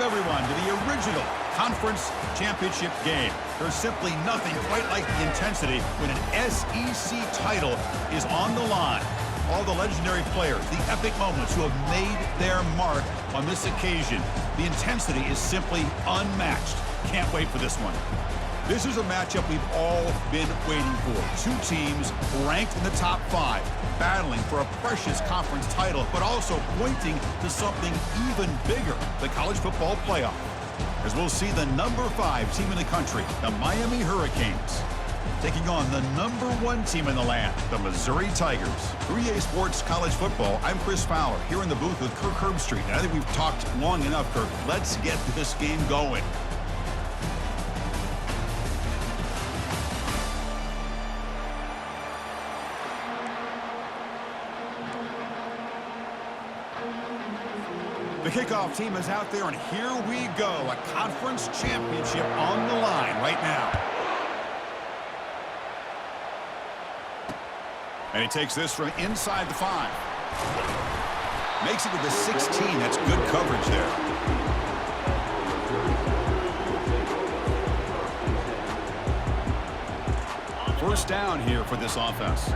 everyone, to the original conference championship game. There's simply nothing quite like the intensity when an SEC title is on the line. All the legendary players, the epic moments who have made their mark on this occasion. The intensity is simply unmatched. Can't wait for this one. This is a matchup we've all been waiting for. Two teams ranked in the top 5, battling for a precious conference title, but also pointing to something even bigger, the college football playoff. As we'll see the number 5 team in the country, the Miami Hurricanes, taking on the number 1 team in the land, the Missouri Tigers. 3A Sports College Football, I'm Chris Fowler, here in the booth with Kirk Herbstreit. And I think we've talked long enough, Kirk. Let's get this game going. The kickoff team is out there, and here we go. A conference championship on the line right now. And he takes this from inside the 5. Makes it to the 16. That's good coverage there. First down here for this offense.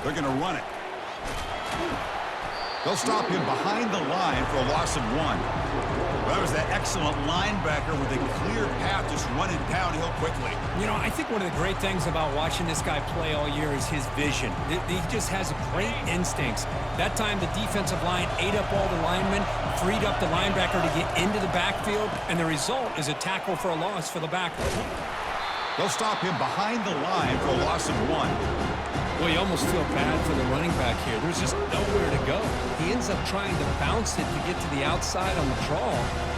They're going to run it. They'll stop him behind the line for a loss of 1. Well, that was that excellent linebacker with a clear path just running downhill quickly. You know, I think one of the great things about watching this guy play all year is his vision. He just has great instincts. That time, the defensive line ate up all the linemen, freed up the linebacker to get into the backfield, and the result is a tackle for a loss for the backer. They'll stop him behind the line for a loss of 1. Well, you almost feel bad for the running back here. There's just nowhere to go. He ends up trying to bounce it to get to the outside on the draw,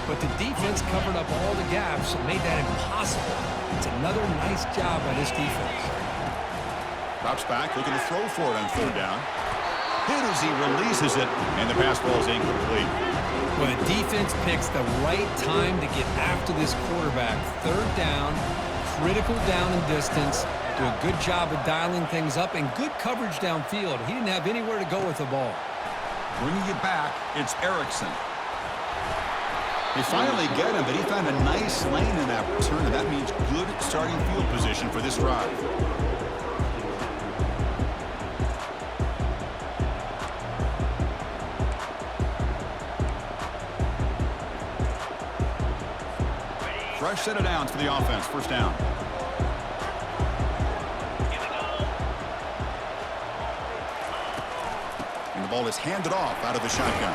but the defense covered up all the gaps and made that impossible. It's another nice job by this defense. Drops back, looking to throw for it on 3rd down. Hit as he releases it, and the pass ball is incomplete. Well, the defense picks the right time to get after this quarterback. 3rd down, critical down and distance. Do a good job of dialing things up and good coverage downfield. He didn't have anywhere to go with the ball. Bringing it back, it's Erickson. They finally get him, but he found a nice lane in that return, and that means good starting field position for this drive. Fresh set of downs for the offense. First down. Ball is handed off out of the shotgun.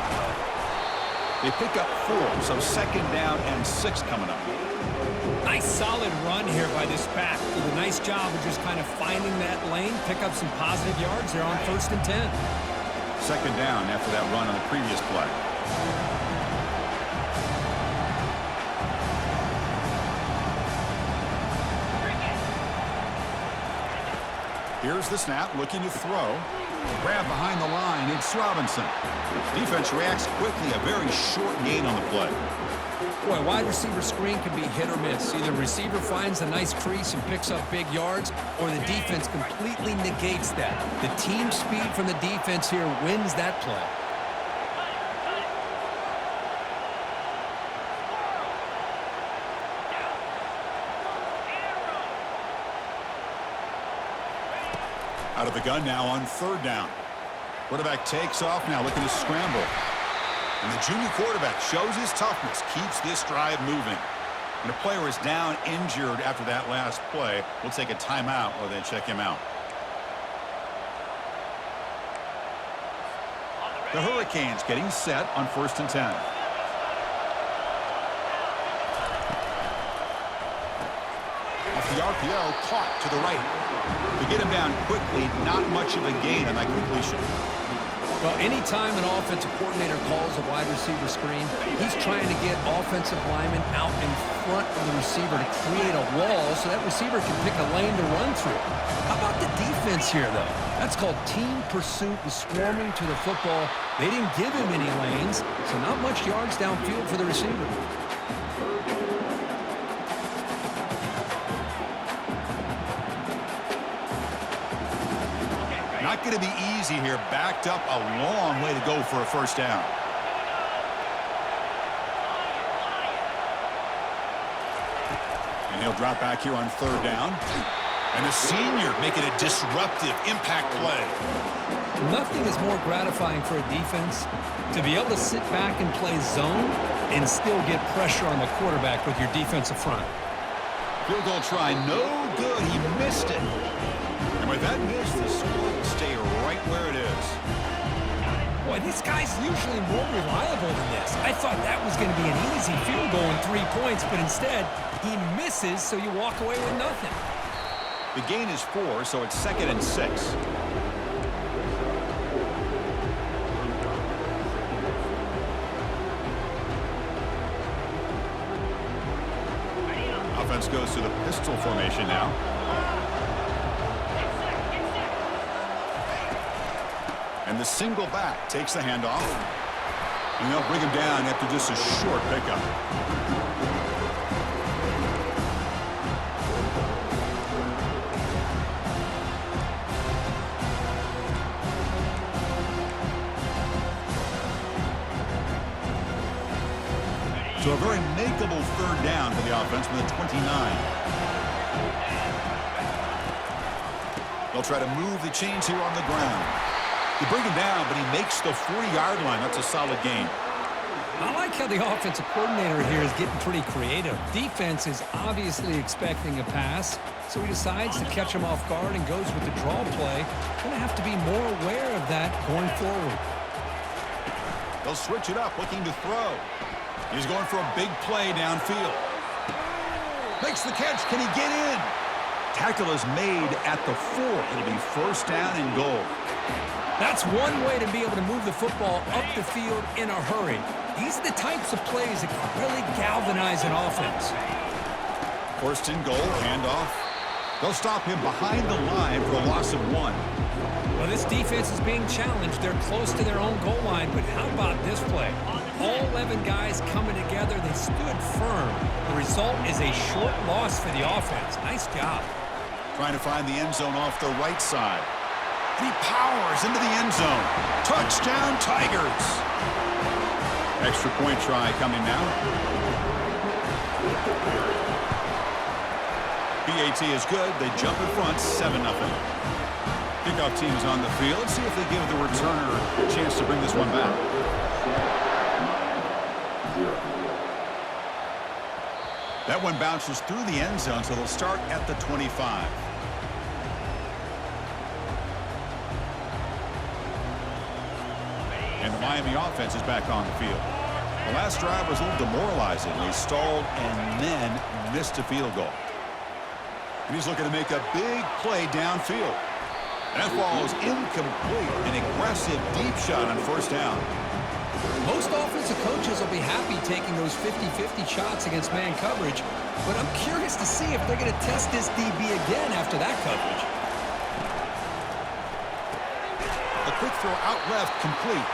They pick up 4, so 2nd down and 6 coming up. Nice solid run here by this back. Did a nice job of just kind of finding that lane, pick up some positive yards. They're on 1st and 10. 2nd down after that run on the previous play. Here's the snap, looking to throw. Grab behind the line, it's Robinson. Defense reacts quickly, a very short gain on the play. Boy, wide receiver screen can be hit or miss. Either receiver finds a nice crease and picks up big yards, or the defense completely negates that. The team speed from the defense here wins that play. Out of the gun now on 3rd down. Quarterback takes off now, looking to scramble. And the junior quarterback shows his toughness, keeps this drive moving. And a player is down injured after that last play. We'll take a timeout or then check him out. The Hurricanes getting set on 1st and 10. Off the RPO, caught to the right. To get him down quickly, not much of a gain on that completion. Well, anytime an offensive coordinator calls a wide receiver screen, he's trying to get offensive linemen out in front of the receiver to create a wall so that receiver can pick a lane to run through. How about the defense here, though? That's called team pursuit and swarming to the football. They didn't give him any lanes, so not much yards downfield for the receiver. not going to be easy here. Backed up a long way to go for a first down. And he'll drop back here on third down. And the senior making a disruptive impact play. Nothing is more gratifying for a defense to be able to sit back and play zone and still get pressure on the quarterback with your defensive front. Field goal try, no good. He missed it. And with that miss, the score will stay right where it is. Boy, this guy's usually more reliable than this. I thought that was going to be an easy field goal in 3 points, but instead, he misses, so you walk away with nothing. The gain is 4, so it's 2nd and 6. Offense goes to the pistol formation now. And the single back takes the handoff. And they'll bring him down after just a short pickup. So a very makeable third down for the offense with a 29. They'll try to move the chains here on the ground. They bring him down, but he makes the 40-yard line. That's a solid gain. I like how the offensive coordinator here is getting pretty creative. Defense is obviously expecting a pass, so he decides to catch him off guard and goes with the draw play. Going to have to be more aware of that going forward. They'll switch it up, looking to throw. He's going for a big play downfield. Makes the catch. Can he get in? Tackle is made at the 4. It'll be first down and goal. That's one way to be able to move the football up the field in a hurry. These are the types of plays that can really galvanize an offense. First and goal, handoff. They'll stop him behind the line for a loss of 1. Well, this defense is being challenged. They're close to their own goal line, but how about this play? All 11 guys coming together. They stood firm. The result is a short loss for the offense. Nice job. Trying to find the end zone off the right side. And he powers into the end zone. Touchdown, Tigers. Extra point try coming now. PAT is good. They jump in front, 7-0. Kickoff team is on the field. Let's see if they give the returner a chance to bring this one back. That one bounces through the end zone, so they'll start at the 25. And the Miami offense is back on the field. The last drive was a little demoralizing. They stalled and then missed a field goal. And he's looking to make a big play downfield. That ball is incomplete. An aggressive deep shot on first down. Most offensive coaches will be happy taking those 50-50 shots against man coverage, but I'm curious to see if they're going to test this DB again after that coverage. A quick throw out left, complete.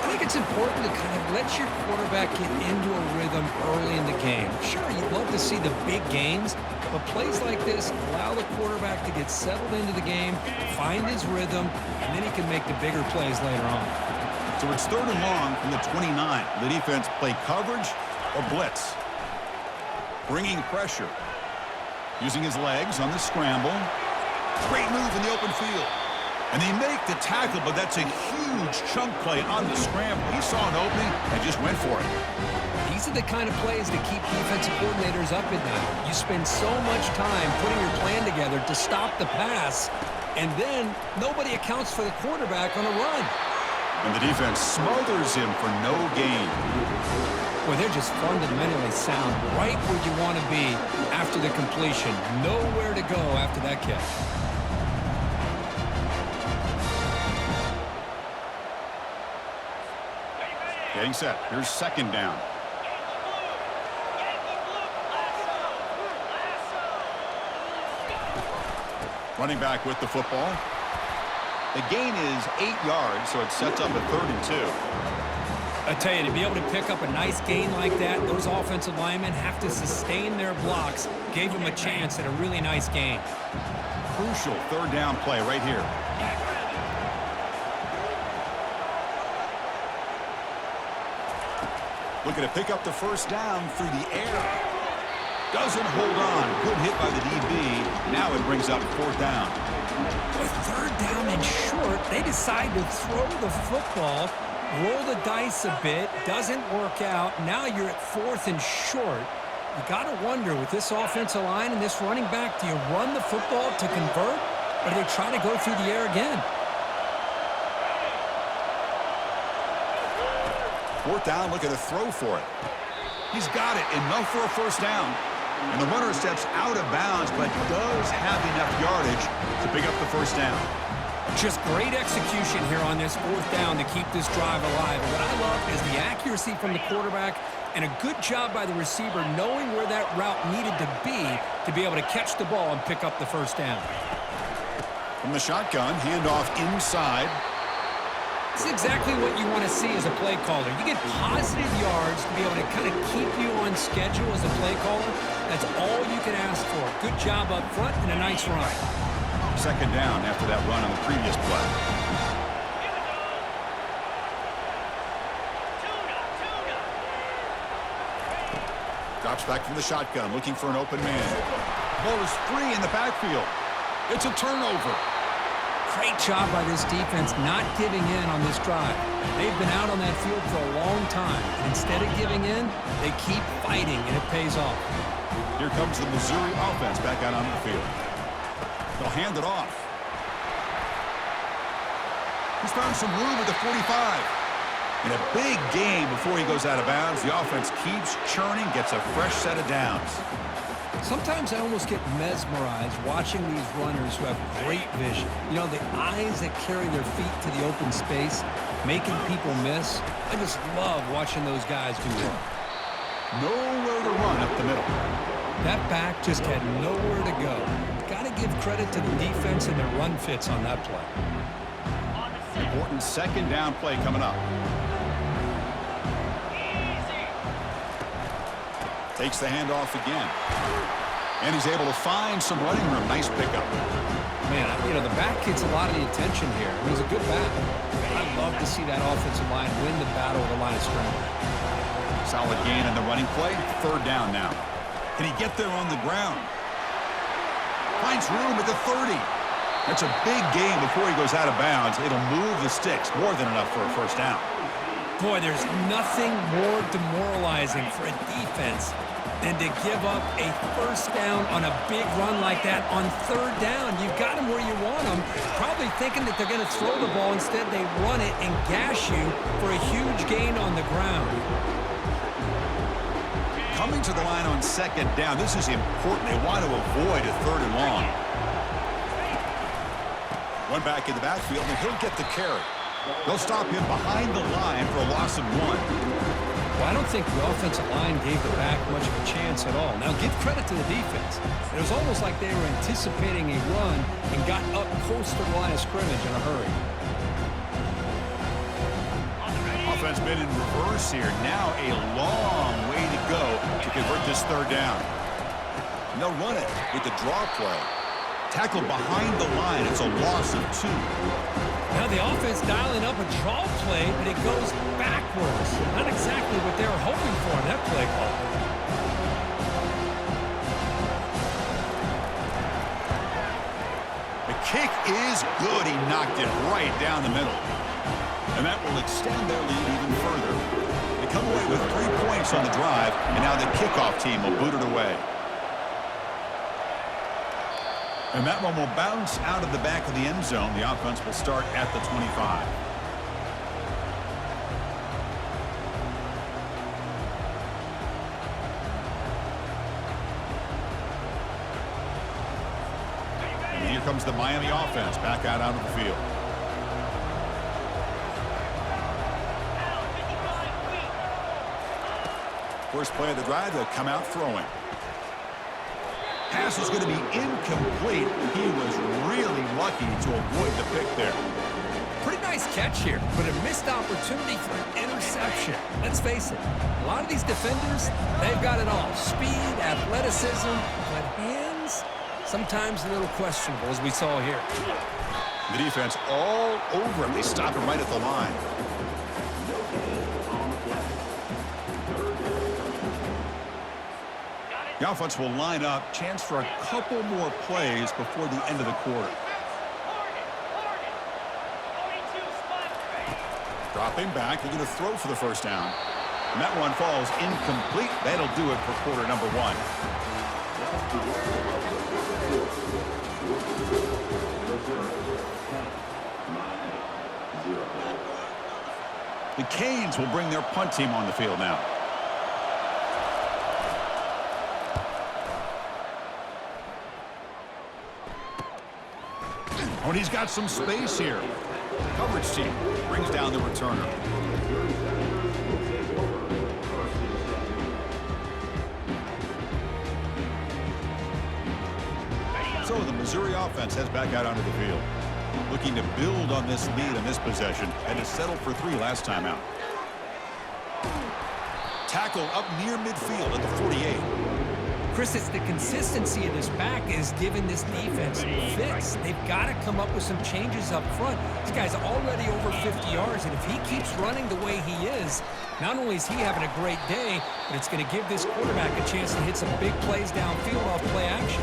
I think it's important to kind of let your quarterback get into a rhythm early in the game. Sure, you'd love to see the big gains, but plays like this allow the quarterback to get settled into the game, find his rhythm, and then he can make the bigger plays later on. So it's 3rd and long from the 29. The defense play coverage or blitz. Bringing pressure. Using his legs on the scramble. Great move in the open field. And they make the tackle, but that's a huge chunk play on the scramble. He saw an opening and just went for it. These are the kind of plays that keep defensive coordinators up at night. You spend so much time putting your plan together to stop the pass, and then nobody accounts for the quarterback on a run. And the defense smothers him for no gain. Well, they're just fundamentally sound, right where you want to be after the completion. Nowhere to go after that catch. Getting set. Here's 2nd down. Running back with the football. The gain is 8 yards, so it sets up a 3rd and 2. I tell you, to be able to pick up a nice gain like that, those offensive linemen have to sustain their blocks. Gave them a chance at a really nice gain. Crucial 3rd down play right here. Looking to pick up the first down through the air. Doesn't hold on. Good hit by the DB. Now it brings up fourth down. With third down and short, they decide to throw the football, roll the dice a bit, doesn't work out. Now you're at fourth and short. You got to wonder, with this offensive line and this running back, do you run the football to convert, or do they try to go through the air again? Fourth down, looking to throw for it. He's got it. Enough for a first down. And the runner steps out of bounds, but does have enough yardage to pick up the first down. Just great execution here on this fourth down to keep this drive alive. And what I love is the accuracy from the quarterback and a good job by the receiver knowing where that route needed to be able to catch the ball and pick up the first down. From the shotgun, handoff inside. This is exactly what you want to see as a play caller. You get positive yards to be able to kind of keep you on schedule as a play caller. That's all you can ask for. Good job up front and a nice run. Second down after that run on the previous play. Drops back from the shotgun, looking for an open man. Ball is free in the backfield. It's a turnover. Great job by this defense not giving in on this drive. They've been out on that field for a long time. And instead of giving in, they keep fighting, and it pays off. Here comes the Missouri offense back out on the field. They'll hand it off. He's found some room at the 45. In a big game before he goes out of bounds, the offense keeps churning, gets a fresh set of downs. Sometimes I almost get mesmerized watching these runners who have great vision. You know, the eyes that carry their feet to the open space, making people miss. I just love watching those guys do work. Nowhere to run up the middle. That back just had nowhere to go. Got to give credit to the defense and their run fits on that play. Important second down play coming up. Takes the handoff again. And he's able to find some running room. Nice pickup. Man, you know, the back gets a lot of the attention here. It was a good back. I'd love to see that offensive line win the battle at the line of scrimmage. Solid gain on the running play. Third down now. Can he get there on the ground? Finds room at the 30. That's a big gain before he goes out of bounds. It'll move the sticks. More than enough for a first down. Boy, there's nothing more demoralizing for a defense than to give up a first down on a big run like that on third down. You've got them where you want them, probably thinking that they're going to throw the ball. Instead, they run it and gash you for a huge gain on the ground. Coming to the line on second down, this is important. They want to avoid a third and long. One back in the backfield, and he'll get the carry. They'll stop him behind the line for a loss of 1. Well, I don't think the offensive line gave the back much of a chance at all. Now, give credit to the defense. It was almost like they were anticipating a run and got up close to the line of scrimmage in a hurry. Offense been in reverse here. Now a long way to go to convert this third down. And they'll run it with the draw play. Tackled behind the line. It's a loss of 2. Now the offense dialing up a draw play, but it goes backwards. Not exactly what they were hoping for in that play call. The kick is good. He knocked it right down the middle. And that will extend their lead even further. They come away with 3 points on the drive, and now the kickoff team will boot it away. And that one will bounce out of the back of the end zone. The offense will start at the 25. And here comes the Miami offense back out onto the field. First play of the drive, they'll come out throwing. Pass is going to be incomplete. He was really lucky to avoid the pick there. Pretty nice catch here, but a missed opportunity for an interception. Let's face it, a lot of these defenders, they've got it all. Speed, athleticism, but hands, sometimes a little questionable, as we saw here. The defense all over him. They stop him right at the line. The offense will line up. Chance for a couple more plays before the end of the quarter. Dropping back. He's going to throw for the first down. And that one falls incomplete. That'll do it for quarter number one. The Canes will bring their punt team on the field now. Oh, and he's got some space here. Coverage team brings down the returner. So the Missouri offense heads back out onto the field, looking to build on this lead in this possession and to settle for 3 last time out. Tackle up near midfield at the 48. Chris, it's the consistency of this back is giving this defense fits. They've got to come up with some changes up front. This guy's already over 50 yards, and if he keeps running the way he is, not only is he having a great day, but it's going to give this quarterback a chance to hit some big plays downfield off play action.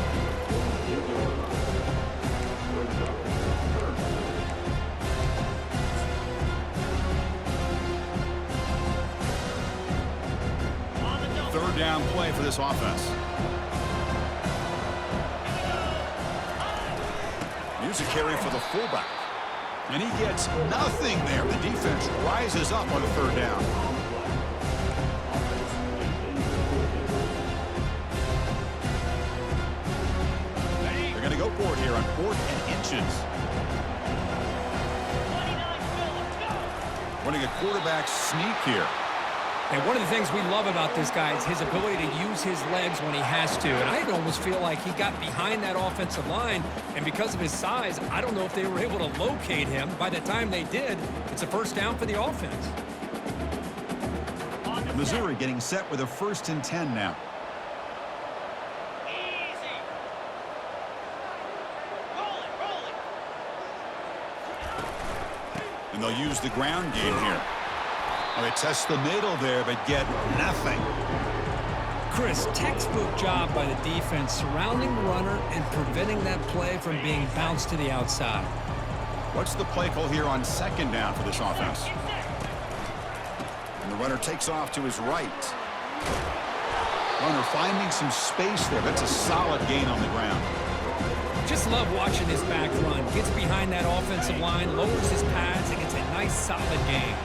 Third down play for this offense. Here's a carry for the fullback. And he gets nothing there. The defense rises up on the third down. They're going to go for it here on 4th and inches. Running a quarterback sneak here. And one of the things we love about this guy is his ability to use his legs when he has to. And I almost feel like he got behind that offensive line, and because of his size, I don't know if they were able to locate him. By the time they did, it's a first down for the offense. Missouri getting set with a 1st and 10 now. And they'll use the ground game here. Oh, they test the middle there, but get nothing. Chris, textbook job by the defense surrounding the runner and preventing that play from being bounced to the outside. What's the play call here on 2nd down for this offense? And the runner takes off to his right. Runner finding some space there. That's a solid gain on the ground. Just love watching this back run. Gets behind that offensive line, lowers his pads, and gets a nice solid gain.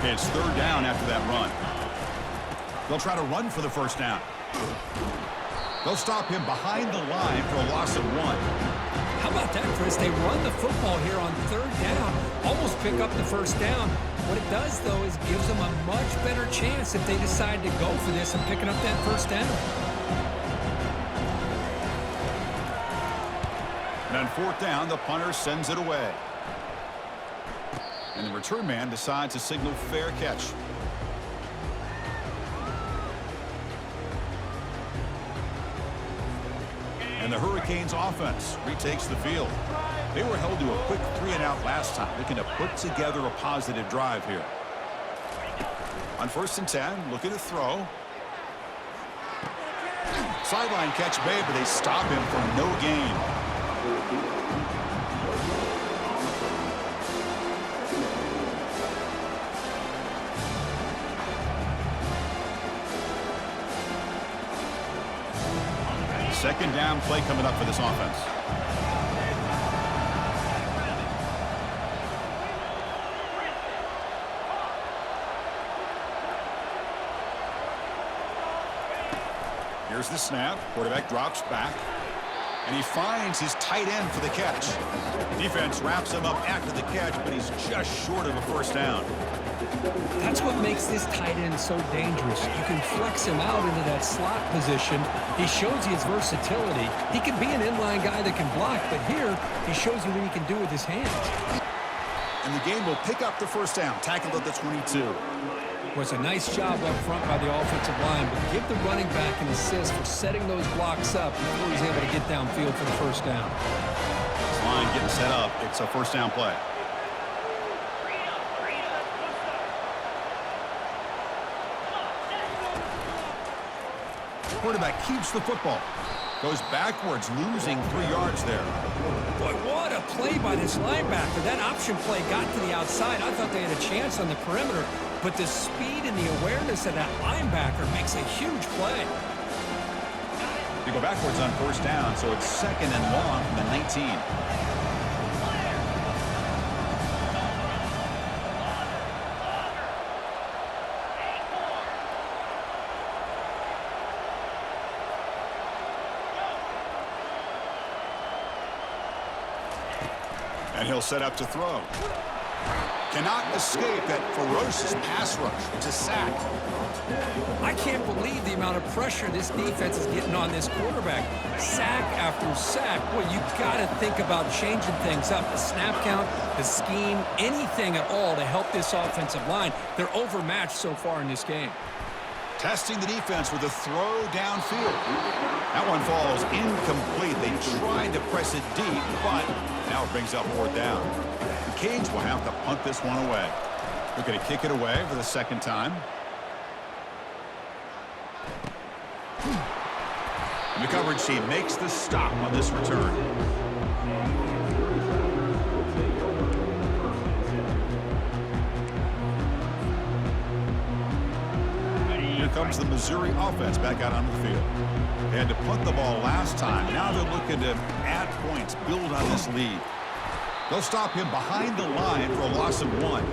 Okay, it's 3rd down after that run. They'll try to run for the first down. They'll stop him behind the line for a loss of 1. How about that, Chris? They run the football here on 3rd down, almost pick up the first down. What it does, though, is gives them a much better chance if they decide to go for this and picking up that first down. And on 4th down, the punter sends it away. And the return man decides to signal fair catch. And the Hurricanes offense retakes the field. They were held to a quick 3-and-out last time, looking to put together a positive drive here. On 1st and 10, looking to throw. Sideline catch made, but they stop him for no gain. Second down play coming up for this offense. Here's the snap. Quarterback drops back. And he finds his tight end for the catch. Defense wraps him up after the catch, but he's just short of a first down. That's what makes this tight end so dangerous. You can flex him out into that slot position. He shows you his versatility. He can be an inline guy that can block, but here he shows you what he can do with his hands. And the game will pick up the first down, tackled at the 22. Was a nice job up front by the offensive line, but give the running back an assist for setting those blocks up before he's able to get downfield for the first down. This line getting set up. It's a first down play. Quarterback keeps the football. Goes backwards, losing 3 yards there. Boy, what a play by this linebacker. That option play got to the outside. I thought they had a chance on the perimeter, but the speed and the awareness of that linebacker makes a huge play. They go backwards on first down, so it's 2nd and long from the 19. And he'll set up to throw. Cannot escape that ferocious pass rush. It's a sack. I can't believe the amount of pressure this defense is getting on this quarterback. Sack after sack. Boy, you got to think about changing things up. The snap count, the scheme, anything at all to help this offensive line. They're overmatched so far in this game. Testing the defense with a throw downfield. That one falls incomplete. They tried to press it deep, but now it brings up 4th down. The Canes will have to punt this one away. They're going to kick it away for the 2nd time. And the coverage team makes the stop on this return. Here comes the Missouri offense back out onto the field. They had to punt the ball last time. Now they're looking to add points, build on this lead. They'll stop him behind the line for a loss of 1.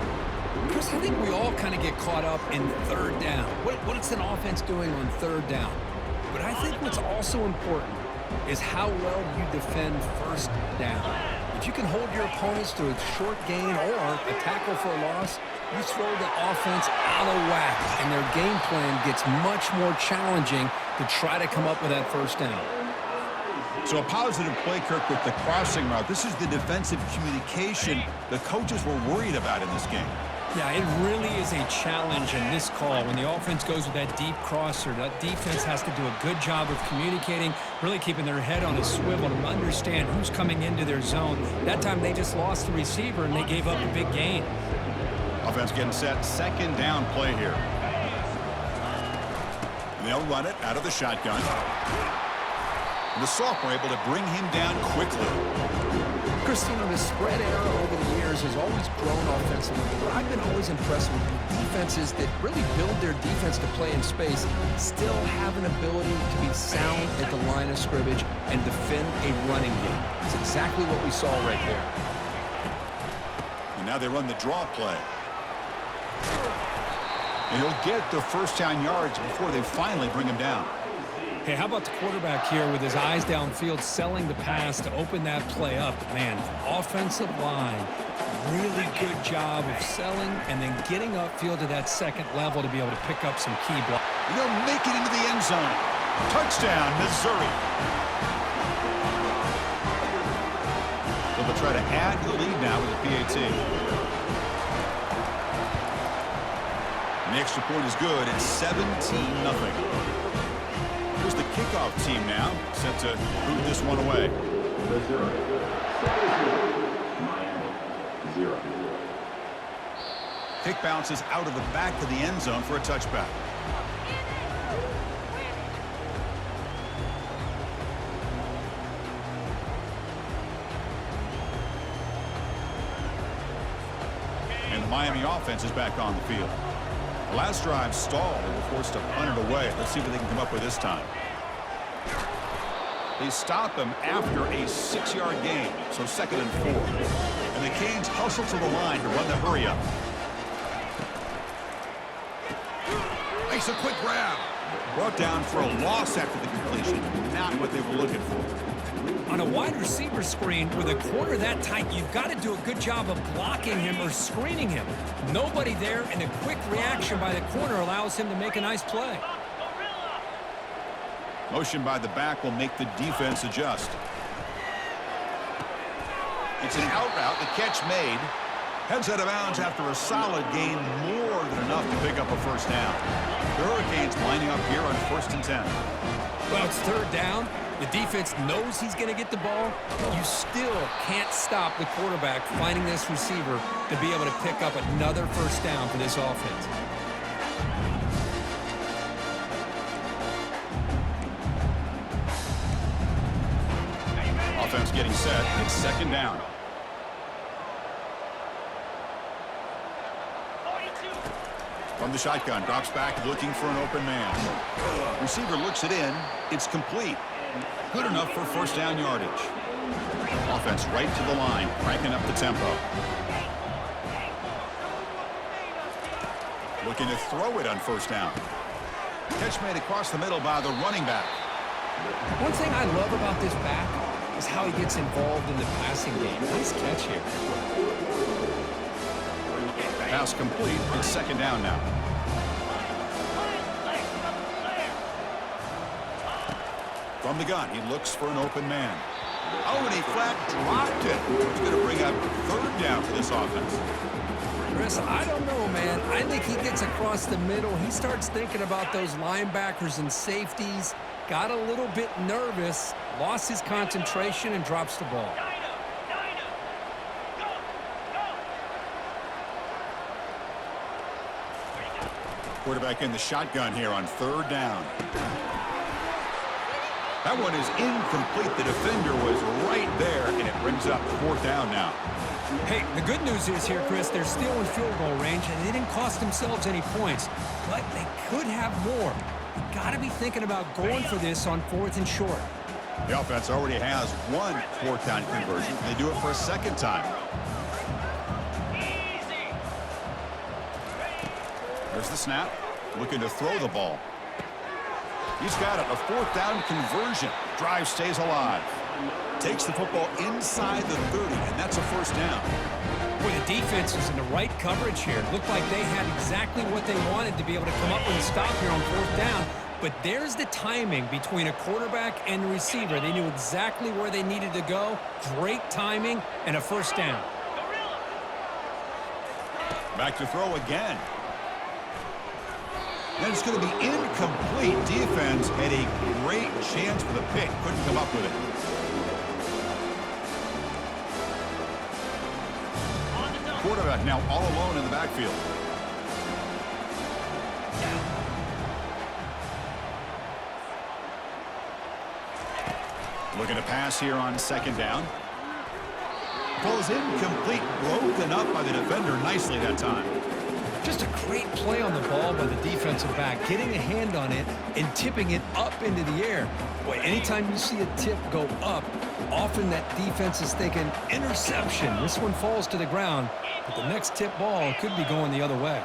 Chris, I think we all kind of get caught up in 3rd down. What is an offense doing on 3rd down? But I think what's also important is how well you defend 1st down. If you can hold your opponents to a short gain or a tackle for a loss, you throw the offense out of whack, and their game plan gets much more challenging to try to come up with that 1st down. So a positive play, Kirk, with the crossing route. This is the defensive communication the coaches were worried about in this game. Yeah, it really is a challenge in this call. When the offense goes with that deep crosser, that defense has to do a good job of communicating, really keeping their head on a swivel to understand who's coming into their zone. That time they just lost the receiver and they gave up a big gain. Offense getting set. 2nd down play here. And they'll run it out of the shotgun. And the sophomore able to bring him down quickly. Christina, the spread era over the years has always grown offensively, but I've been always impressed with defenses that really build their defense to play in space, still have an ability to be sound at the line of scrimmage and defend a running game. It's exactly what we saw right there. And now they run the draw play. And he'll get the 1st down yards before they finally bring him down. Hey, how about the quarterback here with his eyes downfield, selling the pass to open that play up? Man, offensive line, really good job of selling and then getting upfield to that 2nd level to be able to pick up some key blocks. They'll make it into the end zone. Touchdown, Missouri. So they'll try to add the lead now with the PAT. And the extra point is good. It's 17-0. Here's the kickoff team now, set to move this one away. Kick bounces out of the back of the end zone for a touchback. And the Miami offense is back on the field. The last drive stalled and were forced to punt it away. Let's see what they can come up with this time. They stop him after a 6-yard gain, so 2nd and 4. And the Canes hustle to the line to run the hurry up. Makes a quick grab. Brought down for a loss after the completion. Not what they were looking for. On a wide receiver screen with a corner that tight, you've got to do a good job of blocking him or screening him. Nobody there, and a quick reaction by the corner allows him to make a nice play. Motion by the back will make the defense adjust. It's an out route. The catch made. Heads out of bounds after a solid gain, more than enough to pick up a 1st down. The Hurricanes lining up here on 1st and 10. Well, it's 3rd down. The defense knows he's going to get the ball. You still can't stop the quarterback finding this receiver to be able to pick up another 1st down for this offense. offense getting set. It's second down. From the shotgun, drops back looking for an open man. Receiver looks it in. It's complete. Good enough for first down yardage. Offense right to the line, cranking up the tempo. Looking to throw it on first down. Catch made across the middle by the running back. One thing I love about this back is how he gets involved in the passing game. Nice catch here. Pass complete. It's second down now. From the gun, he looks for an open man. Oh, and he flat dropped it. It's going to bring up third down for this offense. Chris, I don't know, man. I think he gets across the middle. He starts thinking about those linebackers and safeties. Got a little bit nervous, lost his concentration, and drops the ball. Quarterback in the shotgun here on third down. That one is incomplete. The defender was right there, and it brings up fourth down now. Hey, the good news is here, Chris, they're still in field goal range, and they didn't cost themselves any points, but they could have more. You got to be thinking about going for this on fourth and short. The offense already has one fourth down conversion. They do it for a second time. There's the snap. Looking to throw the ball. He's got it. A fourth down conversion. Drive stays alive. Takes the football inside the 30, and that's a first down. Boy, the defense is in the right coverage here. Looked like they had exactly what they wanted to be able to come up with a stop here on fourth down. But there's the timing between a quarterback and the receiver. They knew exactly where they needed to go. Great timing and a first down. Back to throw again. And it's going to be incomplete. Defense had a great chance for the pick. Couldn't come up with it. Quarterback now all alone in the backfield. Looking to pass here on second down. Ball's incomplete. Broken up by the defender nicely that time. Just a great play on the ball by the defensive back, getting a hand on it and tipping it up into the air. Boy, anytime you see a tip go up, often that defense is thinking interception. This one falls to the ground, but the next tip ball could be going the other way.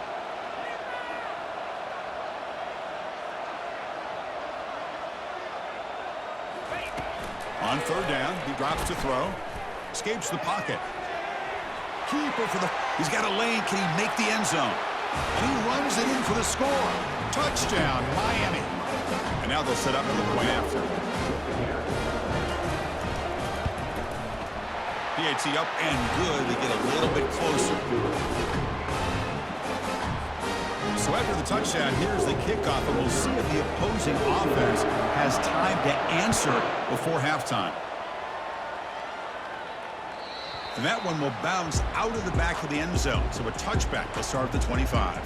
On third down, he drops to throw. Escapes the pocket. Keeper for the... He's got a lane. Can he make the end zone? And he runs it in for the score. Touchdown, Miami. And now they'll set up for the point after. PAT up and good. They get a little bit closer. So after the touchdown, here's the kickoff, and we'll see if the opposing offense has time to answer before halftime. And that one will bounce out of the back of the end zone. So a touchback will start at the 25.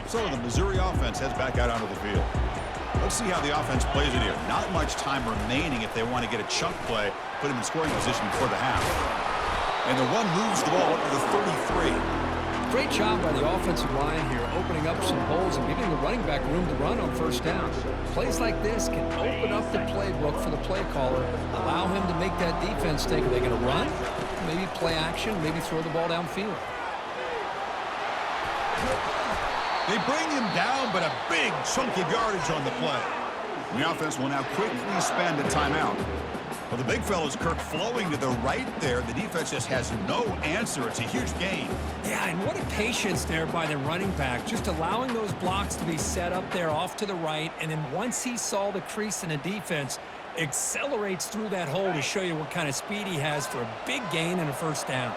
So the Missouri offense heads back out onto the field. Let's see how the offense plays it here. Not much time remaining if they want to get a chunk play, put him in scoring position before the half. And the one moves the ball up to the 33. Great job by the offensive line here, opening up some holes and giving the running back room to run on first down. Plays like this can open up the playbook for the play caller, allow him to make that defense think, are they going to run? Maybe play action, maybe throw the ball downfield. They bring him down, but a big chunk of yardage on the play. The offense will now quickly spend a timeout. Well, the big fella's Kirk flowing to the right there. The defense just has no answer. It's a huge gain. Yeah, and what a patience there by the running back, just allowing those blocks to be set up there off to the right, and then once he saw the crease in the defense, accelerates through that hole to show you what kind of speed he has for a big gain and a first down.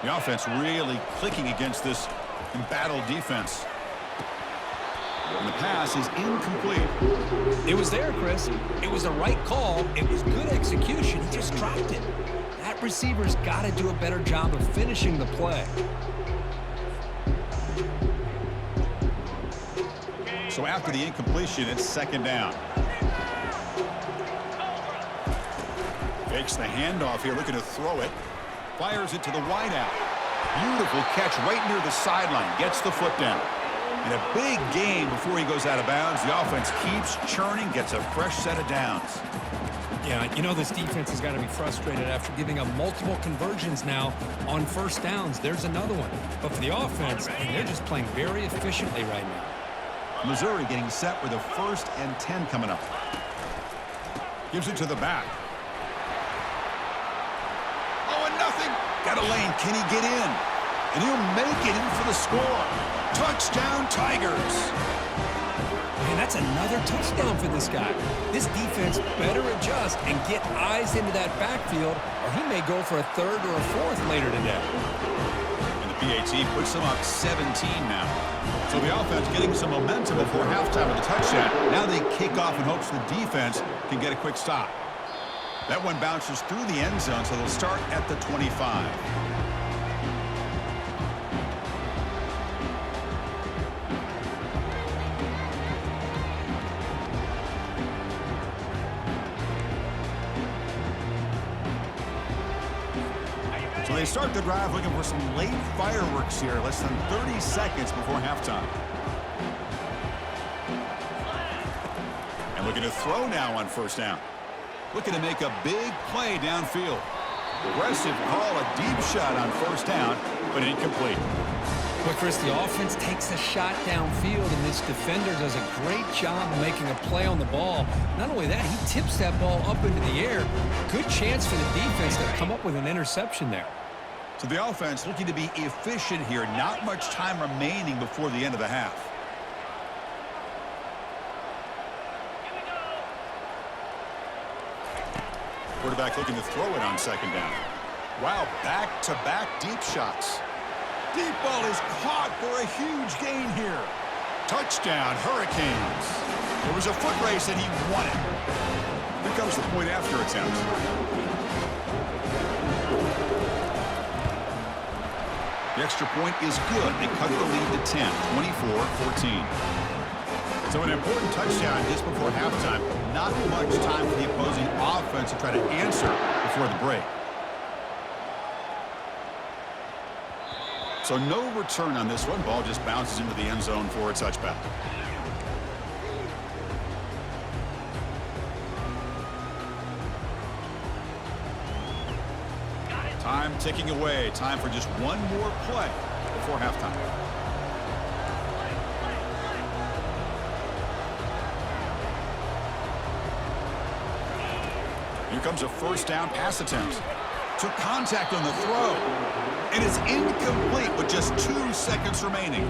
The offense really clicking against this embattled defense. And the pass is incomplete. It was there, Chris. It was the right call. It was good execution. He just dropped it. That receivers got to do a better job of finishing the play. So after the incompletion, it's second down. Fakes the handoff here, looking to throw it. Fires it to the wideout. Beautiful catch right near the sideline. Gets the foot down. In a big game before he goes out of bounds, the offense keeps churning, gets a fresh set of downs. Yeah, you know this defense has got to be frustrated after giving up multiple conversions now on first downs. There's another one. But for the offense, and they're just playing very efficiently right now. Missouri getting set with a 1st and 10 coming up. Gives it to the back. Oh, and nothing. Got a lane. Can he get in? And he'll make it in for the score. Touchdown, Tigers. Man, that's another touchdown for this guy. This defense better adjust and get eyes into that backfield, or he may go for a 3rd or a 4th later today. And the PAT puts them up 17 now. So the offense getting some momentum before halftime with a touchdown. Now they kick off in hopes the defense can get a quick stop. That one bounces through the end zone, so they'll start at the 25. So they start the drive looking for some late fireworks here, less than 30 seconds before halftime. And looking to throw now on first down. Looking to make a big play downfield. Aggressive call, a deep shot on first down, but incomplete. But Chris, the offense takes a shot downfield, and this defender does a great job of making a play on the ball. Not only that, he tips that ball up into the air. Good chance for the defense to come up with an interception there. So the offense looking to be efficient here. Not much time remaining before the end of the half. Quarterback looking to throw it on second down. Wow, back-to-back deep shots. Deep ball is caught for a huge gain here. Touchdown, Hurricanes. There was a foot race and he won it. Here comes the point after attempt. The extra point is good. They cut the lead to 10, 24-14. So an important touchdown just before halftime. Not much time for the opposing offense to try to answer before the break. So no return on this one. Ball just bounces into the end zone for a touchback. Time ticking away. Time for just one more play before halftime. Here comes a first down pass attempt. Took contact on the throw. And it's incomplete with just 2 seconds remaining.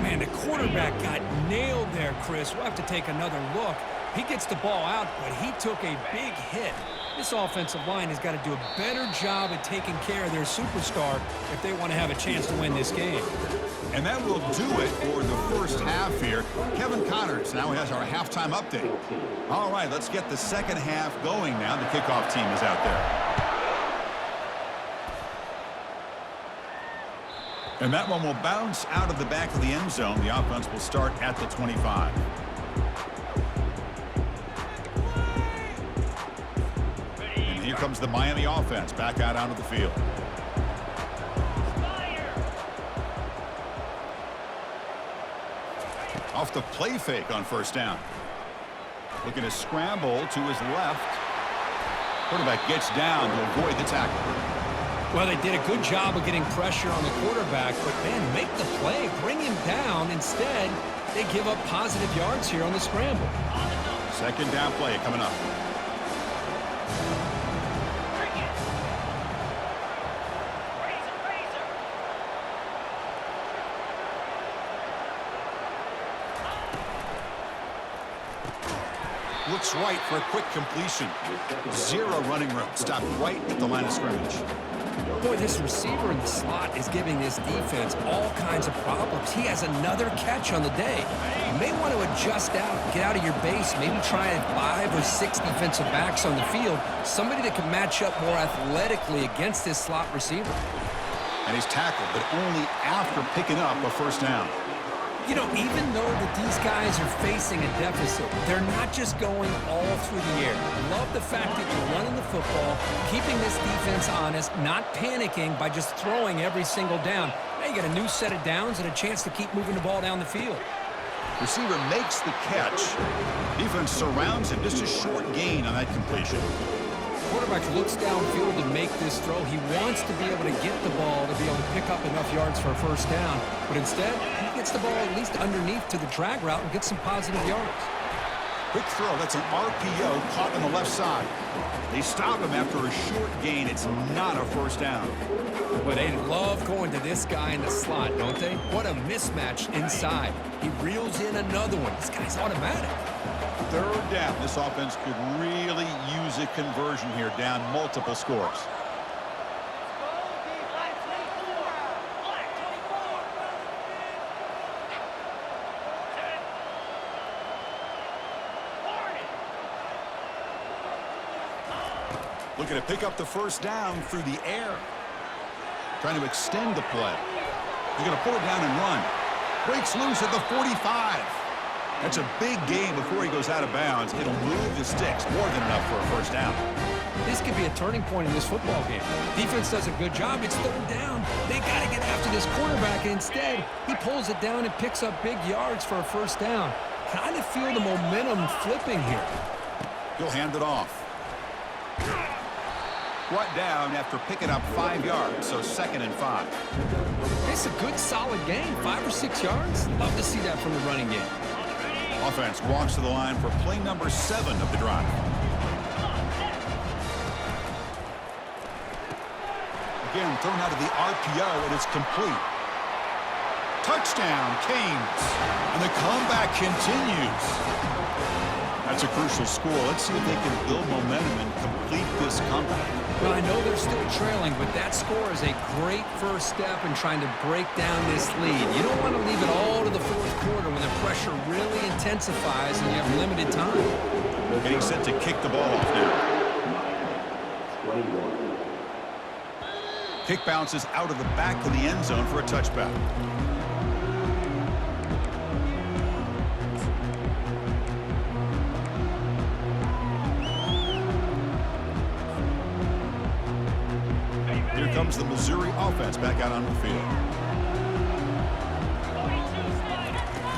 Man, the quarterback got nailed there, Chris. We'll have to take another look. He gets the ball out, but he took a big hit. This offensive line has got to do a better job at taking care of their superstar if they want to have a chance to win this game. And that will do it for the first half here. Kevin Connors now has our halftime update. All right, let's get the second half going now. The kickoff team is out there. And that one will bounce out of the back of the end zone. The offense will start at the 25. And here comes the Miami offense back out onto the field. Off the play fake on first down. Looking to scramble to his left. Quarterback gets down to avoid the tackle. Well, they did a good job of getting pressure on the quarterback, but, man, make the play, bring him down. Instead, they give up positive yards here on the scramble. Second down play coming up. Looks right for a quick completion. 0 running room. Stopped right at the line of scrimmage. Boy, this receiver in the slot is giving this defense all kinds of problems. He has another catch on the day. You may want to adjust out, get out of your base, maybe try 5 or 6 defensive backs on the field, somebody that can match up more athletically against this slot receiver. And he's tackled, but only after picking up a first down. You know, even though that these guys are facing a deficit, they're not just going all through the air. Love the fact that you're running the football, keeping this defense honest, not panicking by just throwing every single down. Now you got a new set of downs and a chance to keep moving the ball down the field. Receiver makes the catch. Defense surrounds him. Just a short gain on that completion. Quarterback looks downfield to make this throw. He wants to be able to get the ball to be able to pick up enough yards for a first down. But instead, he gets the ball at least underneath to the drag route and gets some positive yards. Quick throw. That's an RPO caught on the left side. They stop him after a short gain. It's not a first down. But they love going to this guy in the slot, don't they? What a mismatch inside. He reels in another one. This guy's automatic. Third down. This offense could really use a conversion here, down multiple scores. Looking to pick up the first down through the air. Trying to extend the play. He's going to pull it down and run. Breaks loose at the 45. That's a big gain before he goes out of bounds. It'll move the sticks, more than enough for a first down. This could be a turning point in this football game. Defense does a good job. It's third down. They got to get after this quarterback. Instead, he pulls it down and picks up big yards for a first down. Kind of feel the momentum flipping here. He'll hand it off. Brought down after picking up 5 yards, so 2nd and 5. It's a good, solid game. 5 or 6 yards. Love to see that from the running game. Offense walks to the line for play number 7 of the drive. Again, thrown out of the RPO, and it's complete. Touchdown, Canes. And the comeback continues. That's a crucial score. Let's see if they can build momentum and complete this comeback. Well, I know they're still trailing, but that score is a great first step in trying to break down this lead. You don't want to leave it all to the fourth quarter when the pressure really intensifies and you have limited time. Getting set to kick the ball off now. Kick bounces out of the back of the end zone for a touchback. Here comes the Missouri offense back out on the field.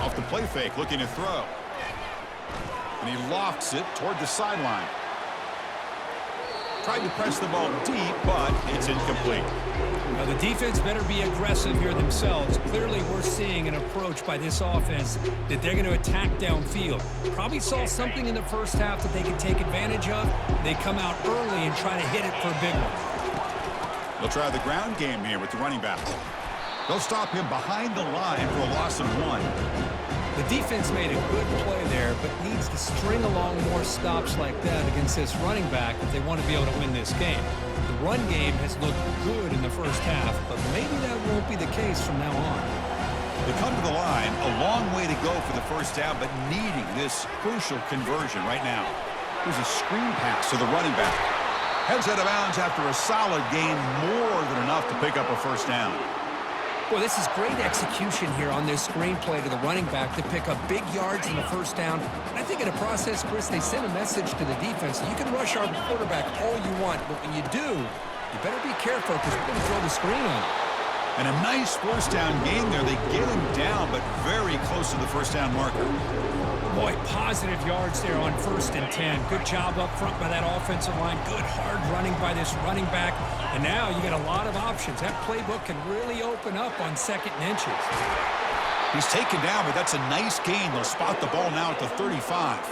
Off the play fake, looking to throw. And he lofts it toward the sideline. Tried to press the ball deep, but it's incomplete. Now, the defense better be aggressive here themselves. Clearly, we're seeing an approach by this offense that they're going to attack downfield. Probably saw something in the first half that they could take advantage of. They come out early and try to hit it for a big one. They'll try the ground game here with the running back. They'll stop him behind the line for a loss of 1. The defense made a good play there, but needs to string along more stops like that against this running back if they want to be able to win this game. The run game has looked good in the first half, but maybe that won't be the case from now on. They come to the line, a long way to go for the first down, but needing this crucial conversion right now. There's a screen pass to the running back. Heads out of bounds after a solid gain, more than enough to pick up a first down. Well, this is great execution here on this screen play to the running back to pick up big yards in the first down. And I think in the process, Chris, they sent a message to the defense. You can rush our quarterback all you want, but when you do, you better be careful because we're going to throw the screen on him. And a nice first down gain there. They get him down, but very close to the first down marker. Boy, positive yards there on 1st and 10. Good job up front by that offensive line. Good hard running by this running back. And now you got a lot of options. That playbook can really open up on 2nd and inches. He's taken down, but that's a nice gain. They'll spot the ball now at the 35.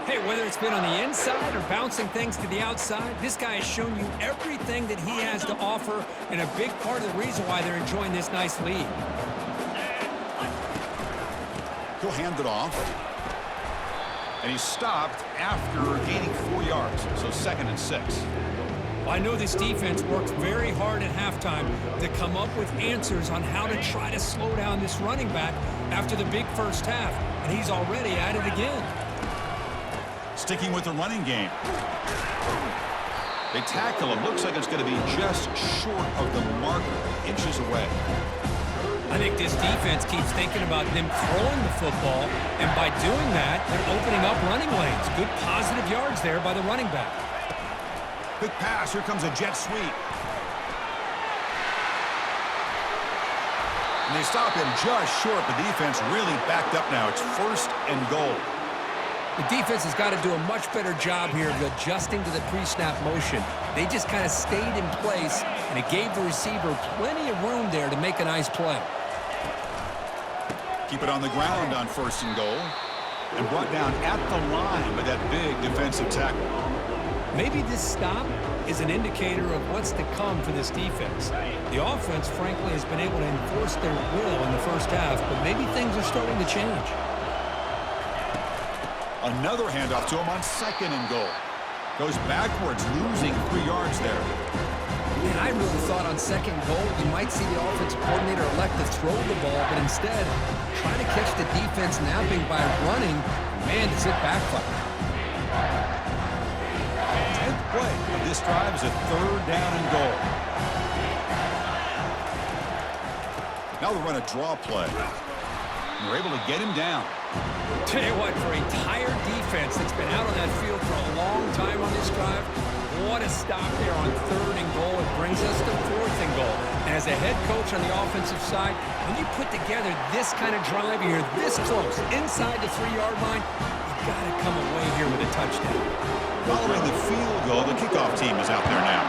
Hey, whether it's been on the inside or bouncing things to the outside, this guy has shown you everything that he has to offer, and a big part of the reason why they're enjoying this nice lead. He'll hand it off. And he's stopped after gaining 4 yards, so 2nd and 6. I know this defense worked very hard at halftime to come up with answers on how to try to slow down this running back after the big first half, and he's already at it again. Sticking with the running game. They tackle him. Looks like it's going to be just short of the marker, inches away. I think this defense keeps thinking about them throwing the football, and by doing that, they're opening up running lanes. Good positive yards there by the running back. Quick pass. Here comes a jet sweep. And they stop him just short. The defense really backed up now. It's 1st and goal. The defense has got to do a much better job here of adjusting to the pre-snap motion. They just kind of stayed in place, and it gave the receiver plenty of room there to make a nice play. Keep it on the ground on 1st and goal. And brought down at the line by that big defensive tackle. Maybe this stop is an indicator of what's to come for this defense. The offense, frankly, has been able to enforce their will in the first half, but maybe things are starting to change. Another handoff to him on 2nd and goal. Goes backwards, losing 3 yards there. Man, I really thought on 2nd goal you might see the offensive coordinator elect to throw the ball, but instead try to catch the defense napping by running. Man, does it backfire. 10th play of this drive is a 3rd down and goal. Now they run a draw play. And they're able to get him down. Tell you what, for a tired defense that's been out on that field for a long time on this drive, what a stop there on 3rd and goal. It brings us to 4th and goal. And as a head coach on the offensive side, when you put together this kind of drive here, this close, inside the 3-yard line, you got to come away here with a touchdown. Following the field goal, the kickoff team is out there now.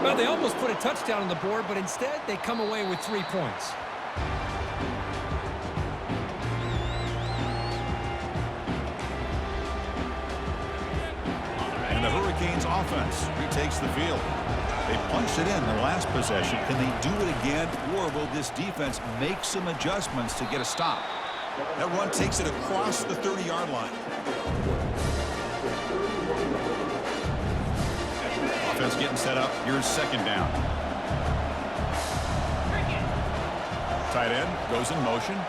Well, they almost put a touchdown on the board, but instead they come away with 3 points. The Hurricanes offense retakes the field. They punched it in the last possession. Can they do it again, or will this defense make some adjustments to get a stop? That run takes it across the 30-yard line. Offense getting set up. Here's 2nd down. Tight end goes in motion.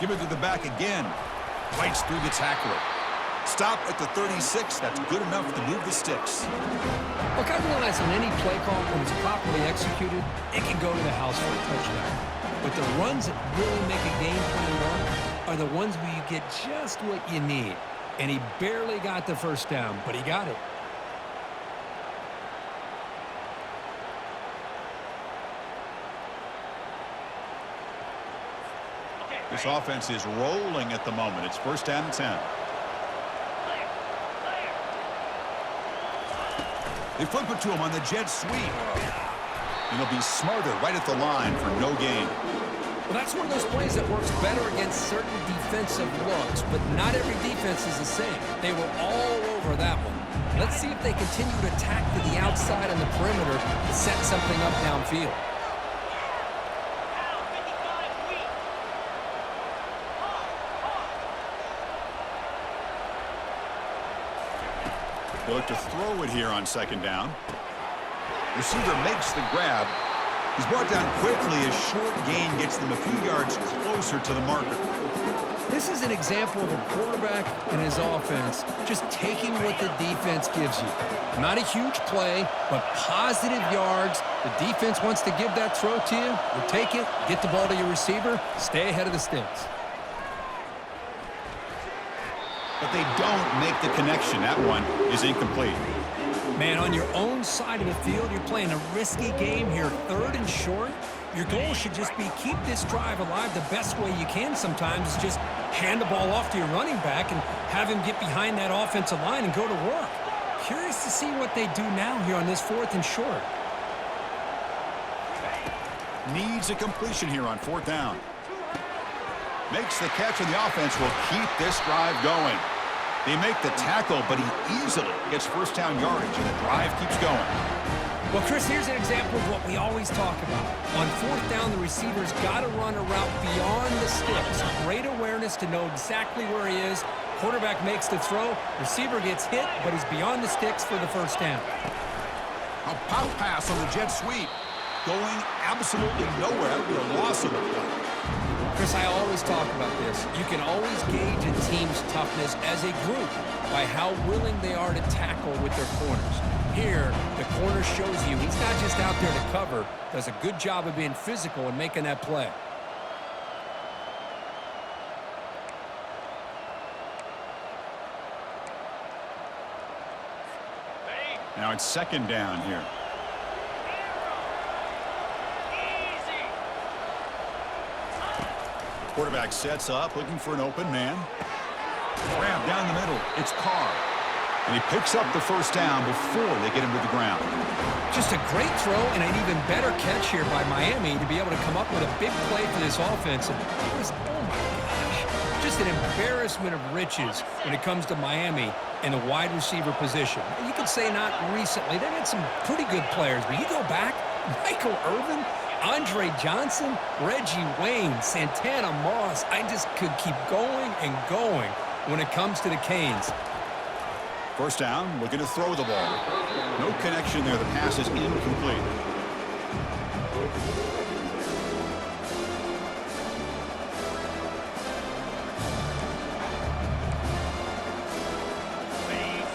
Give it to the back again. Fights through the tackler. Stop at the 36. That's good enough to move the sticks. Look, I realize on any play call, when it's properly executed, it can go to the house for a touchdown. But the runs that really make a game plan run are the ones where you get just what you need. And he barely got the 1st down, but he got it. This offense is rolling at the moment. It's 1st down and 10. They flip it to him on the jet sweep. And he'll be smarter right at the line for no gain. Well, that's one of those plays that works better against certain defensive looks, but not every defense is the same. They were all over that one. Let's see if they continue to attack to the outside on the perimeter to set something up downfield. They look to throw it here on 2nd down. Receiver makes the grab. He's brought down quickly as short gain gets them a few yards closer to the marker. This is an example of a quarterback and his offense just taking what the defense gives you. Not a huge play, but positive yards. The defense wants to give that throw to you. You take it, get the ball to your receiver, stay ahead of the sticks. But they don't make the connection. That one is incomplete. Man, on your own side of the field, you're playing a risky game here, 3rd and short. Your goal should just be keep this drive alive the best way you can sometimes is just hand the ball off to your running back and have him get behind that offensive line and go to work. Curious to see what they do now here on this 4th and short. Needs a completion here on 4th down. Makes the catch, and the offense will keep this drive going. They make the tackle, but he easily gets 1st down yardage, and the drive keeps going. Well, Chris, here's an example of what we always talk about. On 4th down, the receiver's got to run a route beyond the sticks. Great awareness to know exactly where he is. Quarterback makes the throw. Receiver gets hit, but he's beyond the sticks for the first down. A pop pass on the jet sweep. Going absolutely nowhere. That would be a loss of the play. Chris, I always talk about this. You can always gauge a team's toughness as a group by how willing they are to tackle with their corners. Here, the corner shows you he's not just out there to cover, does a good job of being physical and making that play. Now it's second down here. Quarterback sets up, looking for an open man. Grab down the middle. It's Carr. And he picks up the first down before they get him to the ground. Just a great throw and an even better catch here by Miami to be able to come up with a big play for this offense. And it was, oh my gosh, just an embarrassment of riches when it comes to Miami and the wide receiver position. You could say not recently. They've had some pretty good players, but you go back, Michael Irvin, Andre Johnson, Reggie Wayne, Santana Moss. I just could keep going and going when it comes to the Canes. First down, looking to throw the ball. No connection there. The pass is incomplete.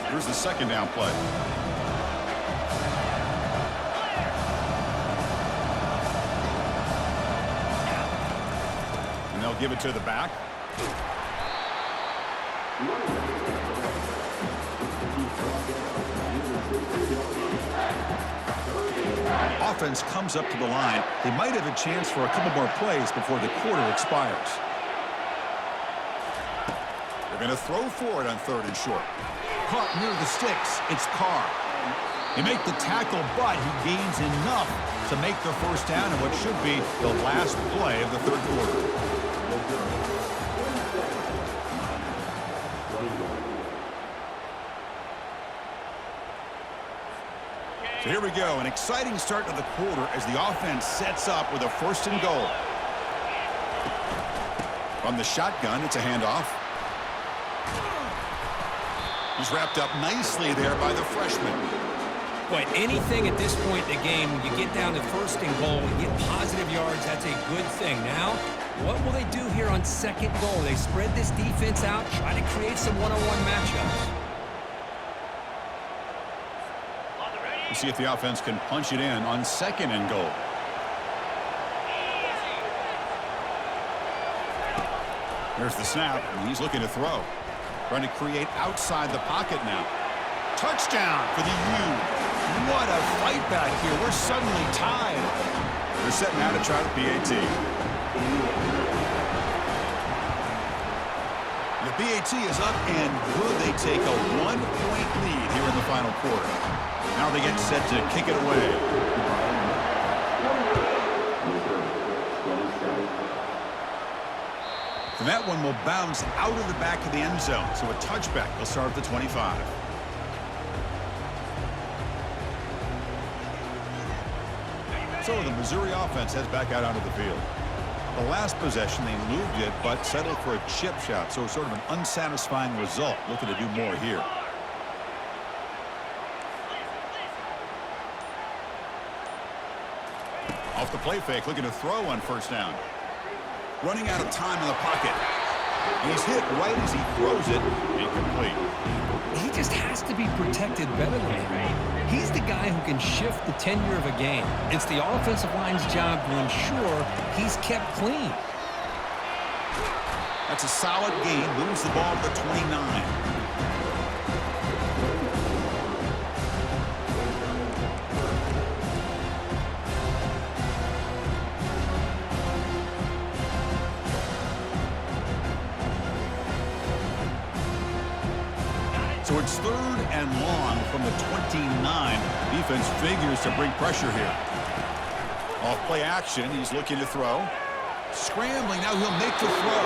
Here's the second down play. And they'll give it to the back. Offense comes up to the line. They might have a chance for a couple more plays before the quarter expires. They're going to throw for it on third and short. Caught near the sticks. It's Carr. They make the tackle, but he gains enough to make the first down in what should be the last play of the third quarter. So here we go, an exciting start to the quarter as the offense sets up with a first and goal. From the shotgun, it's a handoff. He's wrapped up nicely there by the freshman. But anything at this point in the game, when you get down to first and goal and get positive yards, that's a good thing. Now, what will they do here on second goal? They spread this defense out, try to create some one-on-one matchups. We'll see if the offense can punch it in on second and goal. There's the snap, and he's looking to throw. Trying to create outside the pocket now. Touchdown for the U. What a fight back here. We're suddenly tied. They're setting out to try the PAT. The PAT is up and good. They take a 1-point lead here in the final quarter. Now they get set to kick it away. And that one will bounce out of the back of the end zone. So a touchback will start at the 25. So the Missouri offense heads back out onto the field. The last possession, they moved it, but settled for a chip shot. So sort of an unsatisfying result. Looking to do more here. Off the play fake, looking to throw on first down. Running out of time in the pocket. And he's hit right as he throws it. Incomplete. He just has to be protected better than that. He's the guy who can shift the tenure of a game. It's the offensive line's job to ensure he's kept clean. That's a solid gain. Moves the ball to the 29. So it's third and long from the 29. Defense figures to bring pressure here. Off play action, he's looking to throw. Scrambling, now he'll make the throw.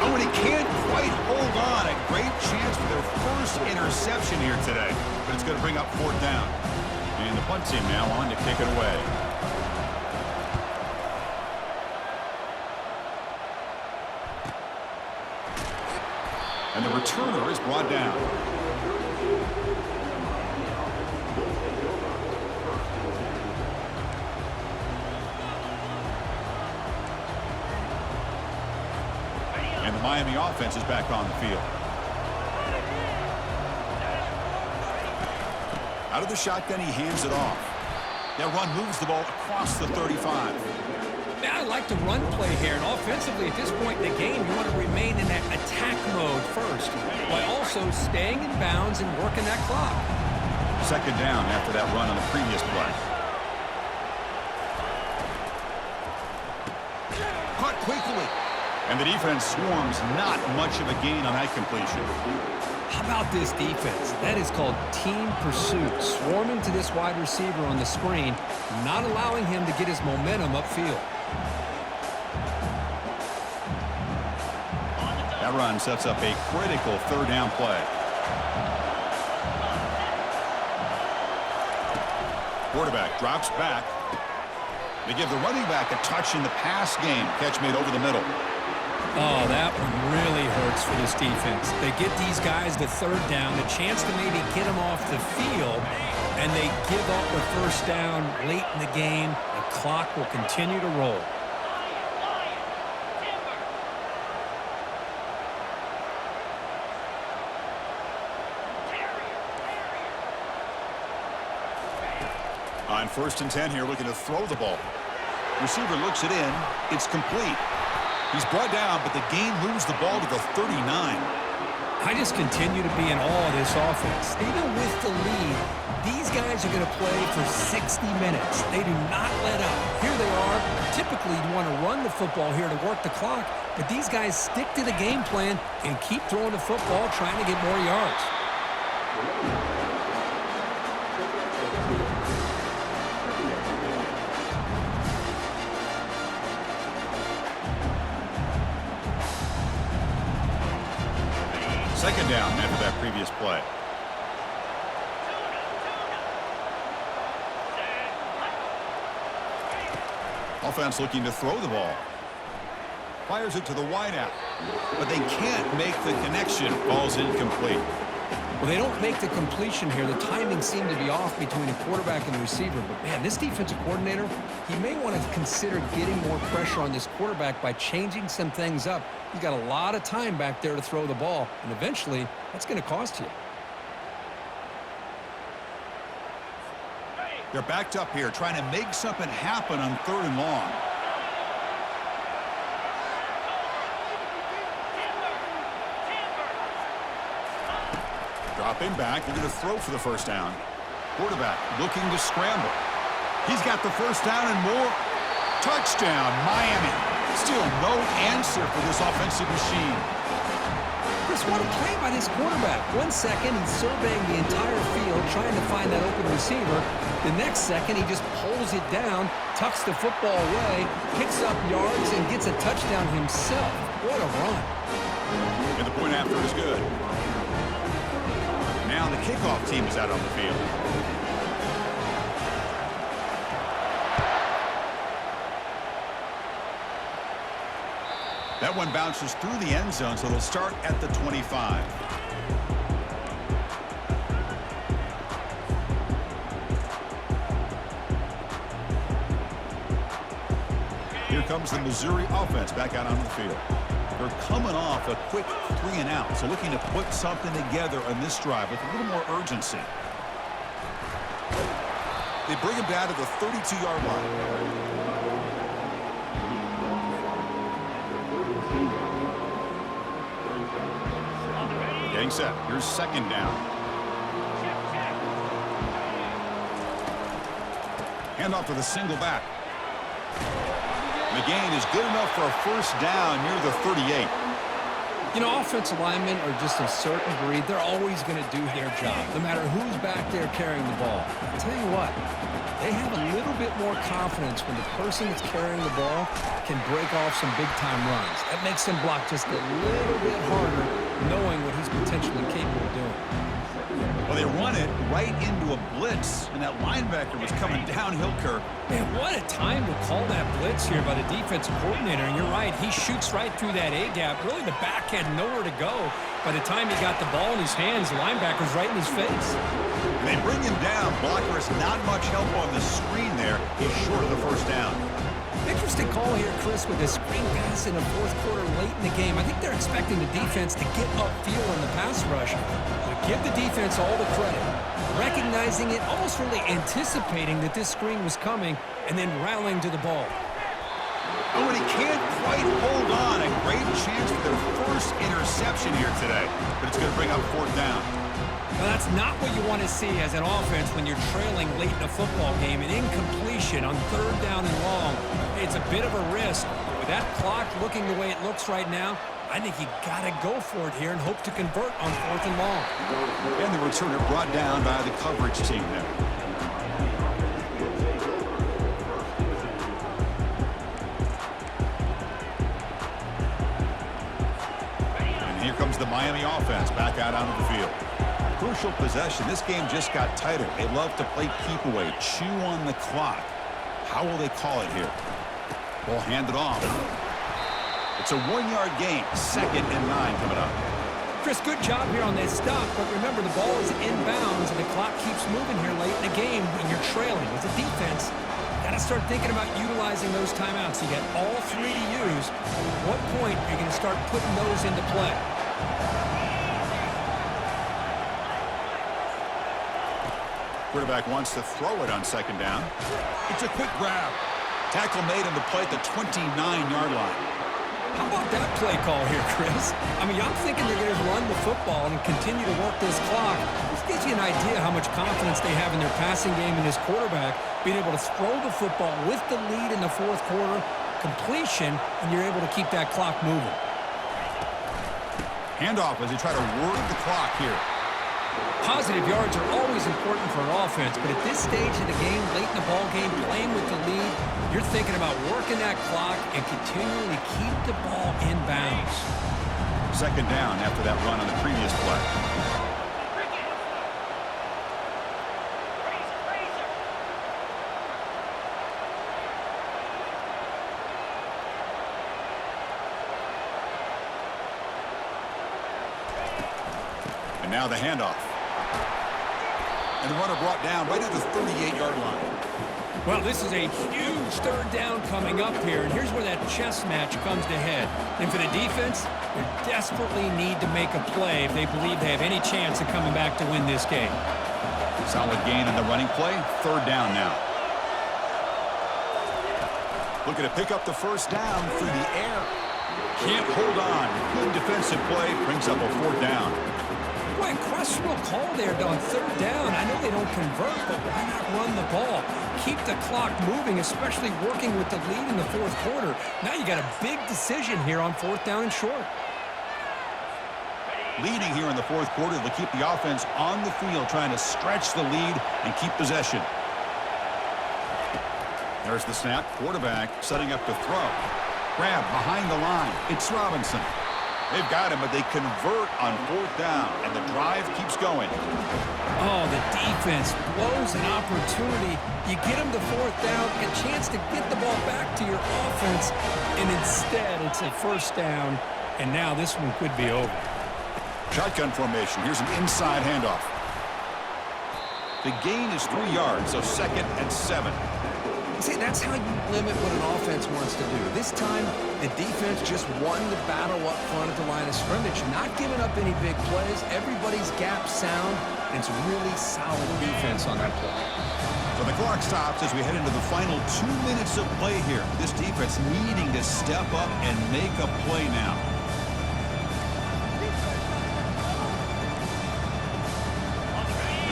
Oh, and he can't quite hold on. A great chance for their first interception here today. But it's going to bring up fourth down. And the punt team now on to kick it away. And the returner is brought down. And the Miami offense is back on the field. Out of the shotgun, he hands it off. That run moves the ball across the 35. Man, I like the run play here, and offensively at this point in the game, you want to remain in that attack mode first, while also staying in bounds and working that clock. Second down after that run on the previous play. Caught quickly. And the defense swarms, not much of a gain on that completion. How about this defense? That is called team pursuit. Swarming to this wide receiver on the screen, not allowing him to get his momentum upfield. That run sets up a critical third down play. Quarterback drops back. They give the running back a touch in the pass game. Catch made over the middle. Oh, that one really hurts for this defense. They get these guys the third down, a chance to maybe get them off the field, and they give up the first down late in the game. The clock will continue to roll. On 1st and 10 here, looking to throw the ball. Receiver looks it in. It's complete. He's brought down, but the gain moves the ball to the 39. I just continue to be in awe of this offense. Even with the lead, these guys are going to play for 60 minutes. They do not let up. Here they are. Typically, you want to run the football here to work the clock, but these guys stick to the game plan and keep throwing the football, trying to get more yards. Second down after that previous play. Offense looking to throw the ball. Fires it to the wideout. But they can't make the connection. Ball's incomplete. Well, they don't make the completion here. The timing seemed to be off between the quarterback and the receiver. But, man, this defensive coordinator, he may want to consider getting more pressure on this quarterback by changing some things up. He's got a lot of time back there to throw the ball, and eventually that's going to cost you. They're backed up here trying to make something happen on 3rd and long. Dropping back, looking to throw for the first down. Quarterback looking to scramble. He's got the first down and more. Touchdown, Miami. Still no answer for this offensive machine. Chris, what a play by this quarterback. 1 second, he's surveying the entire field, trying to find that open receiver. The next second, he just pulls it down, tucks the football away, picks up yards, and gets a touchdown himself. What a run. And the point after is good. Now the kickoff team is out on the field. That one bounces through the end zone, so they'll start at the 25. Here comes the Missouri offense back out onto the field. They're coming off a quick 3-and-out, so looking to put something together on this drive with a little more urgency. They bring him down to the 32-yard line. Getting set. Here's second down. Handoff to the single back. The gain is good enough for a first down near the 38. You know, offensive linemen are just a certain breed. They're always going to do their job, no matter who's back there carrying the ball. I'll tell you what, they have a little bit more confidence when the person that's carrying the ball can break off some big-time runs. That makes them block just a little bit harder, knowing what he's potentially capable of doing. Well, they run it right into a blitz, and that linebacker was coming downhill, Kirk. Man, what a time to call that blitz here by the defensive coordinator. And you're right, he shoots right through that A-gap. Really, the back had had nowhere to go. By the time he got the ball in his hands, the linebacker's right in his face. They bring him down. Blocker has not much help on the screen there. He's short of the first down. Interesting call here, Chris, with a screen pass in the fourth quarter late in the game. I think they're expecting the defense to get upfield on the pass rush. But give the defense all the credit. Recognizing it, almost really anticipating that this screen was coming, and then rallying to the ball. Oh, and he can't quite hold on. A great chance for their first interception here today. But it's going to bring up fourth down. Well, that's not what you want to see as an offense when you're trailing late in a football game. An incompletion on third down and long. It's a bit of a risk. With that clock looking the way it looks right now, I think you got to go for it here and hope to convert on fourth and long. And the returner brought down by the coverage team there. And here comes the Miami offense back out onto the field. Crucial possession. This game just got tighter. They love to play keep away, chew on the clock. How will they call it here? Ball handed off. It's a 1-yard gain. 2nd and 9 coming up. Chris, good job here on that stop, but remember the ball is inbounds and the clock keeps moving here late in the game and you're trailing. As a defense, you got to start thinking about utilizing those timeouts. You got all 3 to use. At what point are you going to start putting those into play? Quarterback wants to throw it on 2nd down. It's a quick grab. Tackle made on the play at the 29-yard line. How about that play call here, Chris? I mean, I'm thinking they're going to run the football and continue to work this clock. This gives you an idea how much confidence they have in their passing game and this quarterback being able to throw the football with the lead in the fourth quarter, completion, and you're able to keep that clock moving. Handoff as they try to work the clock here. Positive yards are always important for an offense, but at this stage of the game, late in the ball game, playing with the lead, you're thinking about working that clock and continuing to keep the ball in bounds. 2nd down after that run on the previous play. And now the handoff. And the runner brought down right at the 38-yard line. Well, this is a huge third down coming up here, and here's where that chess match comes to head. And for the defense, they desperately need to make a play if they believe they have any chance of coming back to win this game. Solid gain on the running play. 3rd down now. Looking to pick up the first down through the air. Can't hold on. Good defensive play. Brings up a 4th down. Boy, questionable call there on 3rd down. I know they don't convert, but why not run the ball? Keep the clock moving, especially working with the lead in the fourth quarter. Now you got a big decision here on 4th down and short. Leading here in the fourth quarter to keep the offense on the field, trying to stretch the lead and keep possession. There's the snap. Quarterback setting up to throw. Grab behind the line. It's Robinson. They've got him, but they convert on 4th down, and the drive keeps going. Oh, the defense blows an opportunity. You get them to 4th down, a chance to get the ball back to your offense, and instead it's a 1st down, and now this one could be over. Shotgun formation. Here's an inside handoff. The gain is 3 yards, so 2nd and 7. See, that's how you limit what an offense wants to do. This time, the defense just won the battle up front at the line of scrimmage, not giving up any big plays. Everybody's gap sound, and it's really solid defense on that play. So the clock stops as we head into the final 2 minutes of play here. This defense needing to step up and make a play now.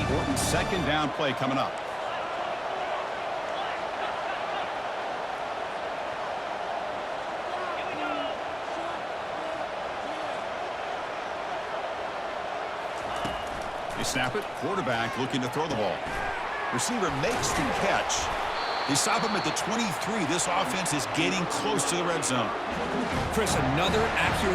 Important 2nd down play coming up. They snap it. Quarterback looking to throw the ball. Receiver makes the catch. They stop him at the 23. This offense is getting close to the red zone. Chris, another accurate